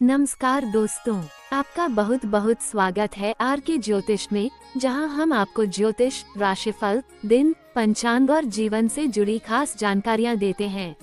नमस्कार दोस्तों, आपका बहुत बहुत स्वागत है आर के ज्योतिष में, जहां हम आपको ज्योतिष, राशिफल, दिन, पंचांग और जीवन से जुड़ी खास जानकारियां देते हैं।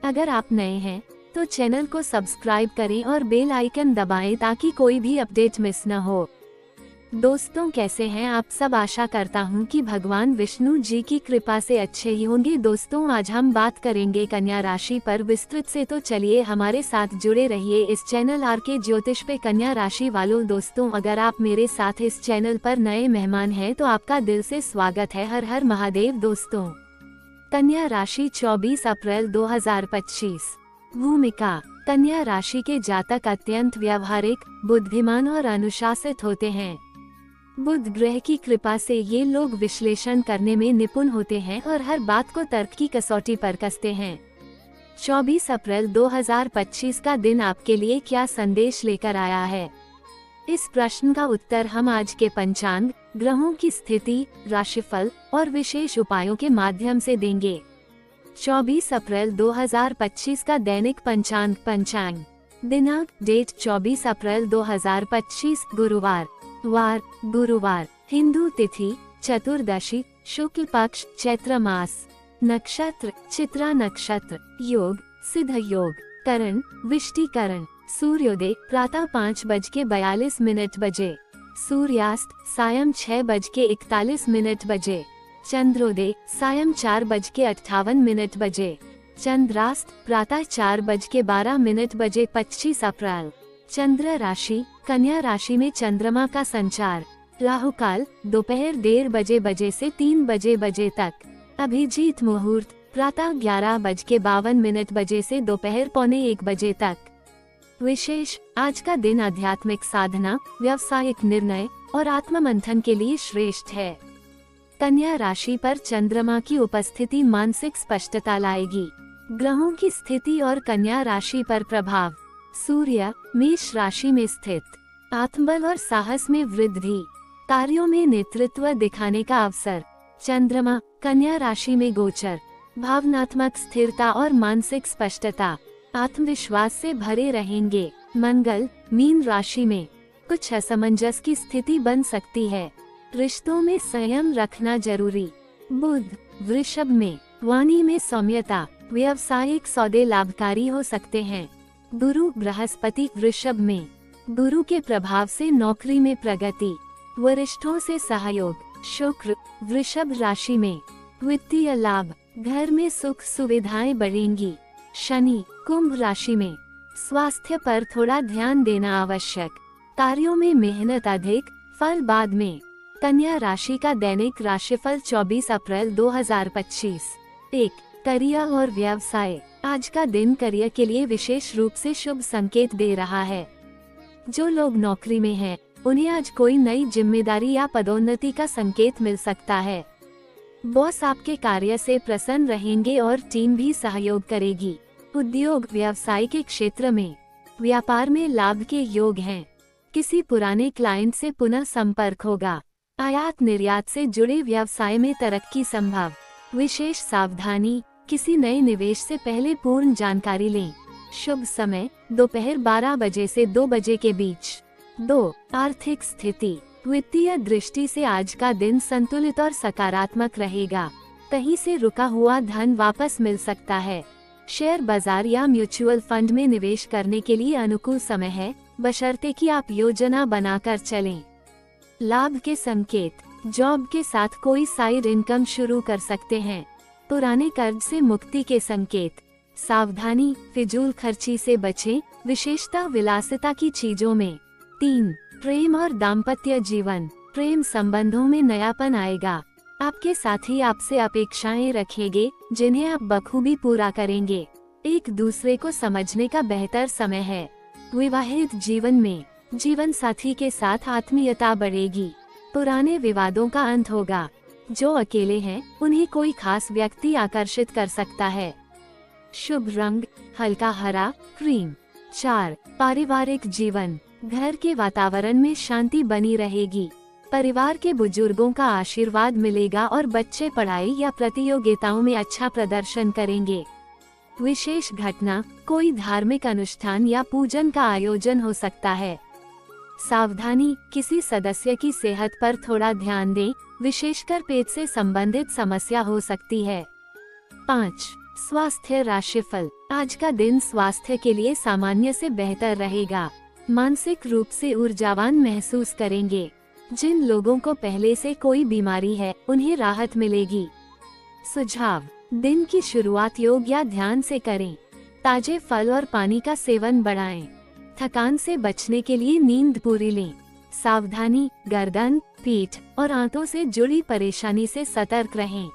अगर आप नए हैं तो चैनल को सब्सक्राइब करें और बेल आइकन दबाएं ताकि कोई भी अपडेट मिस न हो। दोस्तों, कैसे हैं आप सब? आशा करता हूं कि भगवान विष्णु जी की कृपा से अच्छे ही होंगे। दोस्तों, आज हम बात करेंगे कन्या राशि पर विस्तृत से, तो चलिए हमारे साथ जुड़े रहिए इस चैनल आर के ज्योतिष पे। कन्या राशि वालों, दोस्तों अगर आप मेरे साथ इस चैनल पर नए मेहमान हैं तो आपका दिल से स्वागत है। हर हर महादेव। दोस्तों, कन्या राशि 24 अप्रैल 2025। भूमिका: कन्या राशि के जातक अत्यंत व्यावहारिक, बुद्धिमान और अनुशासित होते हैं। बुध ग्रह की कृपा से ये लोग विश्लेषण करने में निपुण होते हैं और हर बात को तर्क की कसौटी पर कसते हैं। 24 अप्रैल 2025 का दिन आपके लिए क्या संदेश लेकर आया है? इस प्रश्न का उत्तर हम आज के पंचांग, ग्रहों की स्थिति, राशिफल और विशेष उपायों के माध्यम से देंगे। 24 अप्रैल 2025 का दैनिक पंचांग। दिनांक, डेट 24 अप्रैल 2025, गुरुवार। वार, गुरुवार। हिंदू तिथि चतुर्दशी, शुक्ल पक्ष, चैत्र मास। नक्षत्र, चित्रा नक्षत्र। योग, सिद्ध योग। करण, विष्टिकरण। सूर्योदय प्रातः 5:42 बजे। सूर्यास्त सायं 6:41 बजे। चंद्रोदय सायं 4:58 बजे। चंद्रास्त प्रातः 4:12 बजे। 25 अप्रैल। चंद्र राशि, कन्या राशि में चंद्रमा का संचार। राहु काल दोपहर 1:30 से 3 बजे तक। अभिजीत मुहूर्त प्रातः 11:52 बजे से दोपहर 1:45 बजे तक। विशेष: आज का दिन आध्यात्मिक साधना, व्यावसायिक निर्णय और आत्ममंथन के लिए श्रेष्ठ है। कन्या राशि पर चंद्रमा की उपस्थिति मानसिक स्पष्टता लाएगी। ग्रहों की स्थिति और कन्या राशि पर प्रभाव। सूर्य मेष राशि में स्थित, आत्मबल और साहस में वृद्धि, कार्यों में नेतृत्व दिखाने का अवसर। चंद्रमा कन्या राशि में गोचर, भावनात्मक स्थिरता और मानसिक स्पष्टता, आत्मविश्वास से भरे रहेंगे। मंगल मीन राशि में, कुछ असमंजस की स्थिति बन सकती है, रिश्तों में संयम रखना जरूरी। बुध वृषभ में, वाणी में सौम्यता, व्यावसायिक सौदे लाभकारी हो सकते हैं। गुरु बृहस्पति वृषभ में, गुरु के प्रभाव से नौकरी में प्रगति, वरिष्ठों से सहयोग। शुक्र वृषभ राशि में, वित्तीय लाभ, घर में सुख सुविधाएं बढ़ेंगी। शनि कुंभ राशि में, स्वास्थ्य पर थोड़ा ध्यान देना आवश्यक, कार्यों में मेहनत अधिक, फल बाद में। कन्या राशि का दैनिक राशिफल 24 अप्रैल 2025। 1. करियर और व्यवसाय। आज का दिन करियर के लिए विशेष रूप से शुभ संकेत दे रहा है। जो लोग नौकरी में हैं, उन्हें आज कोई नई जिम्मेदारी या पदोन्नति का संकेत मिल सकता है। बॉस आपके कार्य से प्रसन्न रहेंगे और टीम भी सहयोग करेगी। उद्योग व्यवसाय के क्षेत्र में, व्यापार में लाभ के योग हैं। किसी पुराने क्लाइंट से पुनः संपर्क होगा। आयात निर्यात से जुड़े व्यवसाय में तरक्की संभव। विशेष सावधानी, किसी नए निवेश से पहले पूर्ण जानकारी लें। शुभ समय दोपहर 12 बजे से 2 बजे के बीच। 2. आर्थिक स्थिति। वित्तीय दृष्टि से आज का दिन संतुलित और सकारात्मक रहेगा। कहीं से रुका हुआ धन वापस मिल सकता है। शेयर बाजार या म्यूचुअल फंड में निवेश करने के लिए अनुकूल समय है, बशर्ते कि आप योजना बनाकर चलें। लाभ के संकेत। जॉब के साथ कोई साइड इनकम शुरू कर सकते हैं। पुराने कर्ज से मुक्ति के संकेत। सावधानी, फिजूल खर्ची से बचें, विशेषता विलासिता की चीजों में। 3. प्रेम और दाम्पत्य जीवन। प्रेम संबंधों में नयापन आएगा। आपके साथी आपसे अपेक्षाएं रखेंगे, जिन्हें आप बखूबी पूरा करेंगे। एक दूसरे को समझने का बेहतर समय है। विवाहित जीवन में, जीवन साथी के साथ आत्मीयता बढ़ेगी। पुराने विवादों का अंत होगा। जो अकेले हैं, उन्हें कोई खास व्यक्ति आकर्षित कर सकता है। शुभ रंग हल्का हरा, क्रीम। 4. पारिवारिक जीवन। घर के वातावरण में शांति बनी रहेगी। परिवार के बुजुर्गों का आशीर्वाद मिलेगा और बच्चे पढ़ाई या प्रतियोगिताओं में अच्छा प्रदर्शन करेंगे। विशेष घटना, कोई धार्मिक अनुष्ठान या पूजन का आयोजन हो सकता है। सावधानी, किसी सदस्य की सेहत पर थोड़ा ध्यान दें, विशेषकर पेट से संबंधित समस्या हो सकती है। 5. स्वास्थ्य राशिफल। आज का दिन स्वास्थ्य के लिए सामान्य से बेहतर रहेगा। मानसिक रूप से ऊर्जावान महसूस करेंगे। जिन लोगों को पहले से कोई बीमारी है, उन्हें राहत मिलेगी। सुझाव, दिन की शुरुआत योग या ध्यान से करें। ताजे फल और पानी का सेवन बढ़ाएं। थकान से बचने के लिए नींद पूरी लें। सावधानी, गर्दन, पीठ और आंतों से जुड़ी परेशानी से सतर्क रहें।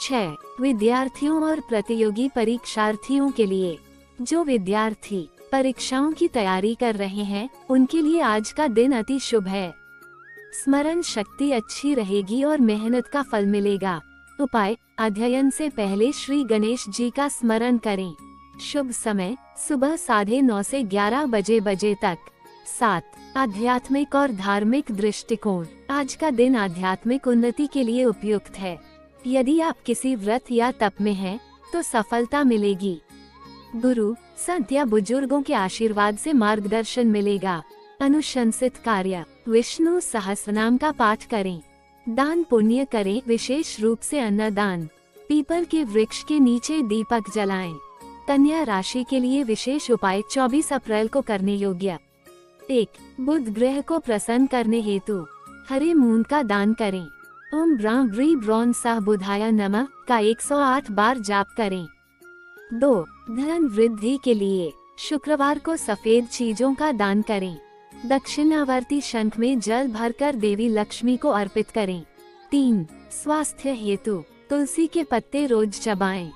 6. विद्यार्थियों और प्रतियोगी परीक्षार्थियों के लिए। जो विद्यार्थी परीक्षाओं की तैयारी कर रहे हैं, उनके लिए आज का दिन अति शुभ है। स्मरण शक्ति अच्छी रहेगी और मेहनत का फल मिलेगा। उपाय, अध्ययन से पहले श्री गणेश जी का स्मरण करें। शुभ समय, सुबह 9:30 से 11 बजे तक। 7. आध्यात्मिक और धार्मिक दृष्टिकोण। आज का दिन आध्यात्मिक उन्नति के लिए उपयुक्त है। यदि आप किसी व्रत या तप में हैं, तो सफलता मिलेगी। गुरु, संत या बुजुर्गों के आशीर्वाद से मार्गदर्शन मिलेगा। अनुशंसित कार्य, विष्णु सहस्रनाम का पाठ करें। दान पुण्य करें, विशेष रूप से अन्नदान। पीपल के वृक्ष के नीचे दीपक जलाएं। कन्या राशि के लिए विशेष उपाय 24 अप्रैल को करने योग्य। 1. बुध ग्रह को प्रसन्न करने हेतु हरे मूंग का दान करें। ओम ब्रां ब्री ब्रौन सह बुधाय नमः का 108 बार जाप करें। 2. धन वृद्धि के लिए शुक्रवार को सफेद चीजों का दान करें। दक्षिणावर्ती शंख में जल भरकर देवी लक्ष्मी को अर्पित करें। 3. स्वास्थ्य हेतु तुलसी के पत्ते रोज चबाएं।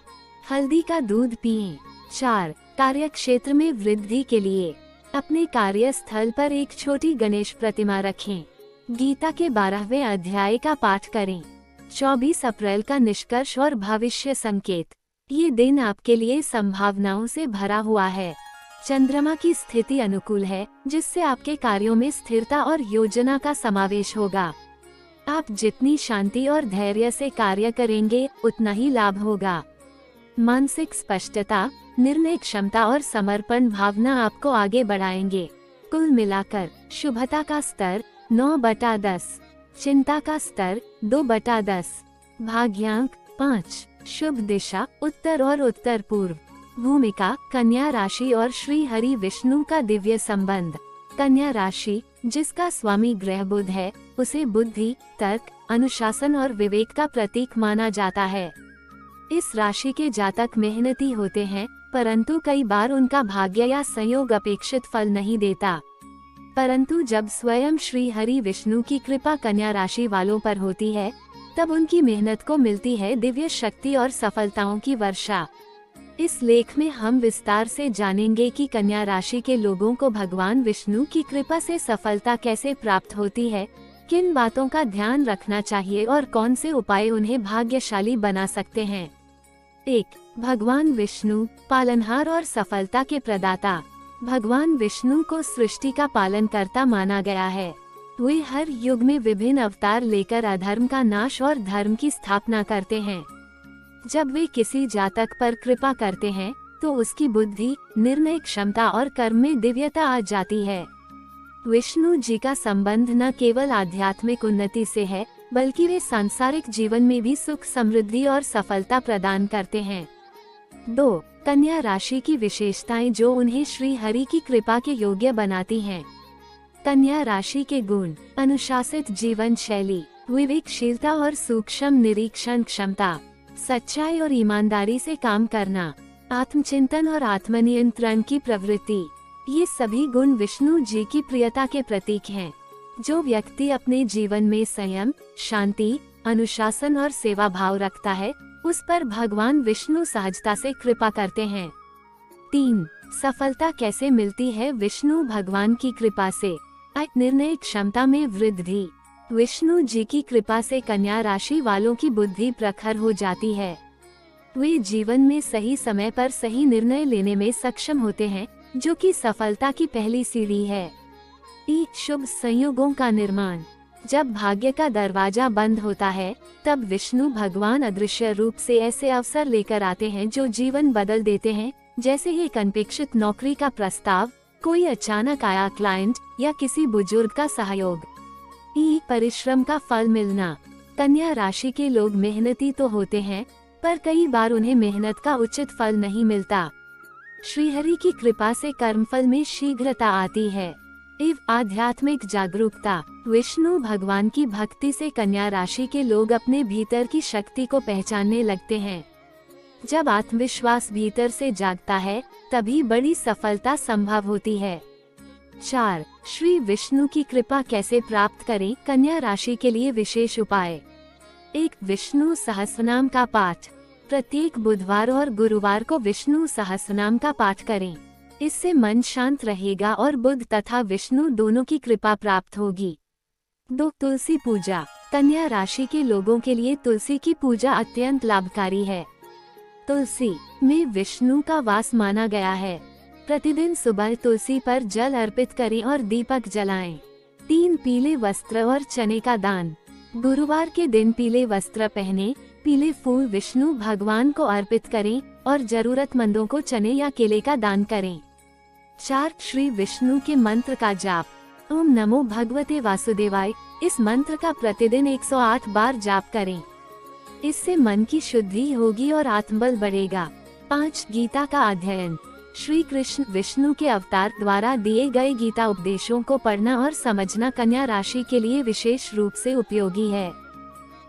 हल्दी का दूध पिएं। 4. कार्य क्षेत्र में वृद्धि के लिए अपने कार्यस्थल पर एक छोटी गणेश प्रतिमा रखें। गीता के 12वें अध्याय का पाठ करें। 24 अप्रैल का निष्कर्ष और भविष्य संकेत। ये दिन आपके लिए संभावनाओं से भरा हुआ है। चंद्रमा की स्थिति अनुकूल है, जिससे आपके कार्यों में स्थिरता और योजना का समावेश होगा। आप जितनी शांति और धैर्य से कार्य करेंगे, उतना ही लाभ होगा। मानसिक स्पष्टता, निर्णय क्षमता और समर्पण भावना आपको आगे बढ़ाएंगे। कुल मिलाकर शुभता का स्तर 9/10, चिंता का स्तर 2/10, भाग्यांक 5, शुभ दिशा उत्तर और उत्तर पूर्व। भूमिका, कन्या राशि और श्री हरि विष्णु का दिव्य संबंध। कन्या राशि, जिसका स्वामी ग्रह बुध है, उसे बुद्धि, तर्क, अनुशासन और विवेक का प्रतीक माना जाता है। इस राशि के जातक मेहनती होते हैं, परंतु कई बार उनका भाग्य या संयोग अपेक्षित फल नहीं देता। परंतु जब स्वयं श्री हरि विष्णु की कृपा कन्या राशि वालों पर होती है, तब उनकी मेहनत को मिलती है दिव्य शक्ति और सफलताओं की वर्षा। इस लेख में हम विस्तार से जानेंगे कि कन्या राशि के लोगों को भगवान विष्णु की कृपा से सफलता कैसे प्राप्त होती है, किन बातों का ध्यान रखना चाहिए और कौन से उपाय उन्हें भाग्यशाली बना सकते हैं। 1. भगवान विष्णु, पालनहार और सफलता के प्रदाता। भगवान विष्णु को सृष्टि का पालन करता माना गया है। वे हर युग में विभिन्न अवतार लेकर अधर्म का नाश और धर्म की स्थापना करते हैं। जब वे किसी जातक पर कृपा करते हैं, तो उसकी बुद्धि, निर्णय क्षमता और कर्म में दिव्यता आ जाती है। विष्णु जी का संबंध न केवल आध्यात्मिक उन्नति से है, बल्कि वे सांसारिक जीवन में भी सुख, समृद्धि और सफलता प्रदान करते हैं। 2. कन्या राशि की विशेषताएं जो उन्हें श्री हरि की कृपा के योग्य बनाती हैं। कन्या राशि के गुण: अनुशासित जीवन शैली, विवेकशीलता और सूक्ष्म निरीक्षण क्षमता, सच्चाई और ईमानदारी से काम करना, आत्मचिंतन और आत्मनियंत्रण की प्रवृत्ति। ये सभी गुण विष्णु जी की प्रियता के प्रतीक हैं। जो व्यक्ति अपने जीवन में संयम, शांति, अनुशासन और सेवा भाव रखता है, उस पर भगवान विष्णु सहजता से कृपा करते हैं। 3. सफलता कैसे मिलती है विष्णु भगवान की कृपा से। निर्णय क्षमता में वृद्धि। विष्णु जी की कृपा से कन्या राशि वालों की बुद्धि प्रखर हो जाती है। वे जीवन में सही समय पर सही निर्णय लेने में सक्षम होते हैं, जो कि सफलता की पहली सीढ़ी है। शुभ संयोगों का निर्माण। जब भाग्य का दरवाजा बंद होता है, तब विष्णु भगवान अदृश्य रूप से ऐसे अवसर लेकर आते हैं जो जीवन बदल देते हैं, जैसे एक अनपेक्षित नौकरी का प्रस्ताव, कोई अचानक आया क्लाइंट या किसी बुजुर्ग का सहयोग। परिश्रम का फल मिलना। कन्या राशि के लोग मेहनती तो होते हैं, पर कई बार उन्हें मेहनत का उचित फल नहीं मिलता। श्रीहरि की कृपा से कर्मफल में शीघ्रता आती है। आध्यात्मिक जागरूकता। विष्णु भगवान की भक्ति से कन्या राशि के लोग अपने भीतर की शक्ति को पहचानने लगते हैं। जब आत्मविश्वास भीतर से जागता है, तभी बड़ी सफलता संभव होती है। 4. श्री विष्णु की कृपा कैसे प्राप्त करें? कन्या राशि के लिए विशेष उपाय। 1. विष्णु सहस्रनाम का पाठ। प्रत्येक बुधवार और गुरुवार को विष्णु सहस्रनाम का पाठ करें। इससे मन शांत रहेगा और बुध तथा विष्णु दोनों की कृपा प्राप्त होगी। 2. तुलसी पूजा। कन्या राशि के लोगों के लिए तुलसी की पूजा अत्यंत लाभकारी है। तुलसी में विष्णु का वास माना गया है। प्रतिदिन सुबह तुलसी पर जल अर्पित करें और दीपक जलाएं। 3. पीले वस्त्र और चने का दान। गुरुवार के दिन पीले वस्त्र पहने, पीले फूल विष्णु भगवान को अर्पित करें और जरूरतमंदों को चने या केले का दान करें। 4. श्री विष्णु के मंत्र का जाप। ओम नमो भगवते वासुदेवाय। इस मंत्र का प्रतिदिन 108 बार जाप करें। इससे मन की शुद्धि होगी और आत्मबल बढ़ेगा। 5. गीता का अध्ययन। श्री कृष्ण विष्णु के अवतार द्वारा दिए गए गीता उपदेशों को पढ़ना और समझना कन्या राशि के लिए विशेष रूप से उपयोगी है।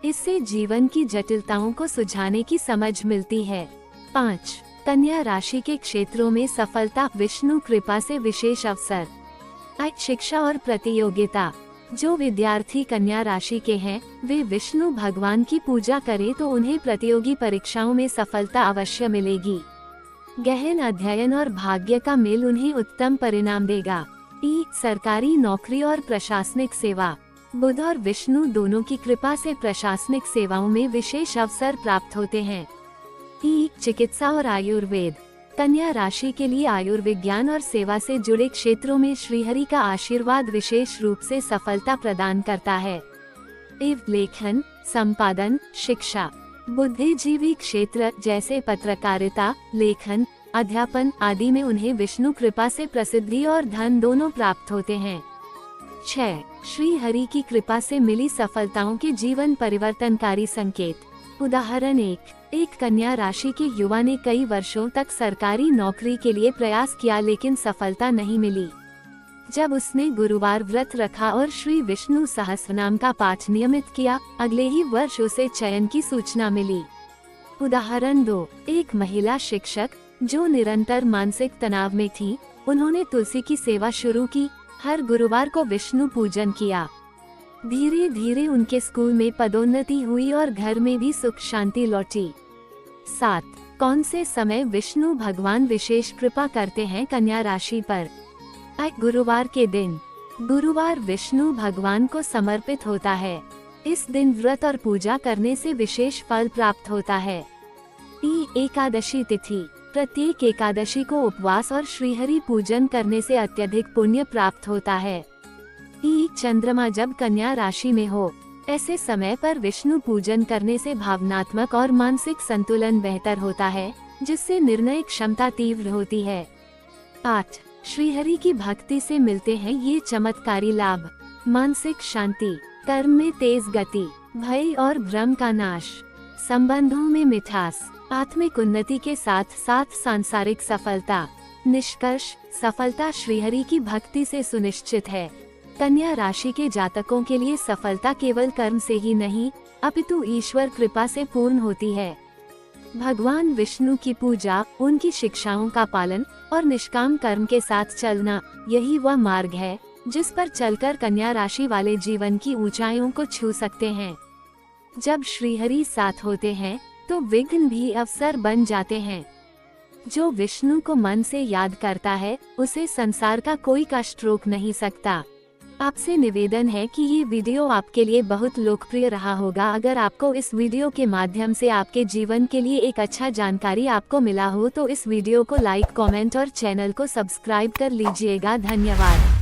इससे जीवन की जटिलताओं को सुलझाने की समझ मिलती है। 5. कन्या राशि के क्षेत्रों में सफलता। विष्णु कृपा से विशेष अवसर। शिक्षा और प्रतियोगिता। जो विद्यार्थी कन्या राशि के हैं, वे विष्णु भगवान की पूजा करें तो उन्हें प्रतियोगी परीक्षाओं में सफलता अवश्य मिलेगी। गहन अध्ययन और भाग्य का मेल उन्हें उत्तम परिणाम देगा। सरकारी नौकरी और प्रशासनिक सेवा। बुध और विष्णु दोनों की कृपा से प्रशासनिक सेवाओं में विशेष अवसर प्राप्त होते हैं। चिकित्सा और आयुर्वेद। कन्या राशि के लिए आयुर्विज्ञान और सेवा से जुड़े क्षेत्रों में श्रीहरि का आशीर्वाद विशेष रूप से सफलता प्रदान करता है। लेखन, संपादन, शिक्षा। बुद्धिजीवी क्षेत्र जैसे पत्रकारिता, लेखन, अध्यापन आदि में उन्हें विष्णु कृपा से प्रसिद्धि और धन दोनों प्राप्त होते हैं। 6. श्री हरि की कृपा से मिली सफलताओं के जीवन परिवर्तनकारी संकेत। उदाहरण। एक कन्या राशि के युवा ने कई वर्षों तक सरकारी नौकरी के लिए प्रयास किया लेकिन सफलता नहीं मिली। जब उसने गुरुवार व्रत रखा और श्री विष्णु सहस्रनाम का पाठ नियमित किया, अगले ही वर्ष उसे चयन की सूचना मिली। उदाहरण 2. एक महिला शिक्षक जो निरंतर मानसिक तनाव में थी, उन्होंने तुलसी की सेवा शुरू की, हर गुरुवार को विष्णु पूजन किया। धीरे धीरे उनके स्कूल में पदोन्नति हुई और घर में भी सुख शांति लौटी। 7. कौन से समय विष्णु भगवान विशेष कृपा करते हैं कन्या राशि पर? गुरुवार के दिन। गुरुवार विष्णु भगवान को समर्पित होता है। इस दिन व्रत और पूजा करने से विशेष फल प्राप्त होता है। एकादशी तिथि। प्रत्येक एकादशी को उपवास और श्रीहरि पूजन करने से अत्यधिक पुण्य प्राप्त होता है। चंद्रमा जब कन्या राशि में हो, ऐसे समय पर विष्णु पूजन करने से भावनात्मक और मानसिक संतुलन बेहतर होता है, जिससे निर्णय क्षमता तीव्र होती है। 8. श्रीहरि की भक्ति से मिलते हैं ये चमत्कारी लाभ। मानसिक शांति, कर्म में तेज गति, भय और भ्रम का नाश, संबंधों में मिठास, आत्मिक उन्नति के साथ साथ सांसारिक सफलता। निष्कर्ष, सफलता श्रीहरि की भक्ति से सुनिश्चित है। कन्या राशि के जातकों के लिए सफलता केवल कर्म से ही नहीं, अपितु ईश्वर कृपा से पूर्ण होती है। भगवान विष्णु की पूजा, उनकी शिक्षाओं का पालन और निष्काम कर्म के साथ चलना, यही वह मार्ग है जिस पर चलकर कन्या राशि वाले जीवन की ऊंचाइयों को छू सकते हैं। जब श्रीहरि साथ होते हैं तो विघ्न भी अवसर बन जाते हैं। जो विष्णु को मन से याद करता है, उसे संसार का कोई कष्ट रोक नहीं सकता। आपसे निवेदन है कि ये वीडियो आपके लिए बहुत लोकप्रिय रहा होगा। अगर आपको इस वीडियो के माध्यम से आपके जीवन के लिए एक अच्छा जानकारी आपको मिला हो तो इस वीडियो को लाइक, कमेंट और चैनल को सब्सक्राइब कर लीजिएगा। धन्यवाद।